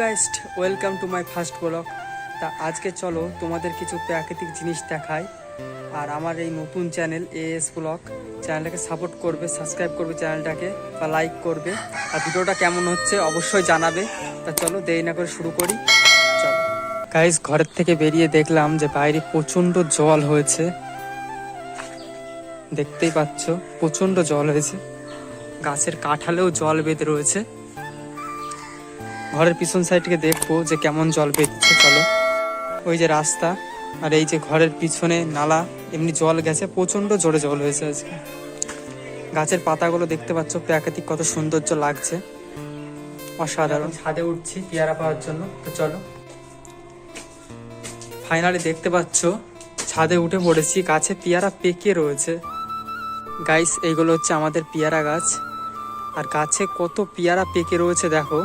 Guys, welcome to my first blog. তা আজকে চলো তোমাদের কিছু প্রাকৃতিক জিনিস দেখাই। আর আমার এই নতুন চ্যানেল এএস ব্লগ চ্যানেলটাকে সাপোর্ট করবে, সাবস্ক্রাইব করবে চ্যানেলটাকে, বা লাইক করবে। আর ভিডিওটা কেমন হচ্ছে অবশ্যই জানাবে। তা চলো দেরি না করে শুরু করি। চলো গাইস, ঘরের থেকে বেরিয়ে দেখলাম যে বাইরে প্রচণ্ড জল হয়েছে। দেখতেই পাচ্ছ প্রচণ্ড জল হয়েছে, গাছের কাঁঠালেও জল বেঁধে রয়েছে। ঘরের পিছন সাইডকে দেখবো যে কেমন জল বেঁধেছে। চলো, ওই যে রাস্তা আর এই যে ঘরের পিছনে নালা, এমনি জল গেছে, প্রচণ্ড জোরে জল হয়েছে আজকে। গাছের পাতাগুলো দেখতে পাচ্ছ, প্রাকৃতিক কত সৌন্দর্য লাগছে, অসাধারণ। ছাদে উঠছি পেয়ারা পাওয়ার জন্য। তো চলো, ফাইনালি দেখতে পাচ্ছ ছাদে উঠে পড়েছি, গাছে পেয়ারা পেকে রয়েছে। গাইস, এইগুলো হচ্ছে আমাদের পেয়ারা গাছ, আর গাছে কত পেয়ারা পেকে রয়েছে দেখো।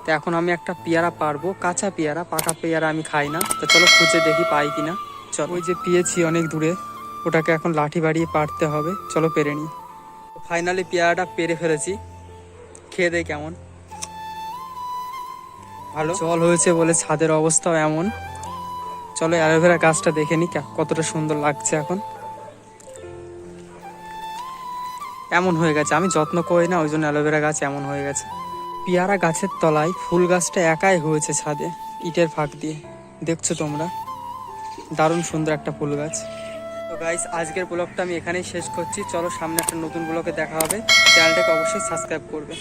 তো এখন আমি একটা পেয়ারা পারবো, কাঁচা পেয়ারা, পাকা পেয়ারা আমি খাই না। তো চলো খুঁজে দেখি পাই কিনা। চলো, ওই যে পেয়েছি অনেক দূরে, ওটাকে এখন লাঠি বাড়িয়ে পারতে হবে। চলো পেরে নিই। ফাইনালি পেয়ারাটা পেরে ফেলেছি, খেয়ে দেয় কেমন। ভালো জল হয়েছে বলে ছাদের অবস্থাও এমন। চলো অ্যালোভেরা গাছটা দেখে নিই কতটা সুন্দর লাগছে এখন। এমন হয়ে গেছে, আমি যত্ন করি না, ওই জন্য অ্যালোভেরা গাছ এমন হয়ে গেছে। পেয়ারা গাছের তলায় ফুল গাছটা একাই হয়েছে ছাদে, ইটের ফাঁক দিয়ে। দেখছো তোমরা, দারুণ সুন্দর একটা ফুল গাছ। তো গাইস, আজকের ব্লগটা আমি এখানেই শেষ করছি। চলো সামনে একটা নতুন ব্লগে দেখা হবে। চ্যানেলটাকে অবশ্যই সাবস্ক্রাইব করবে।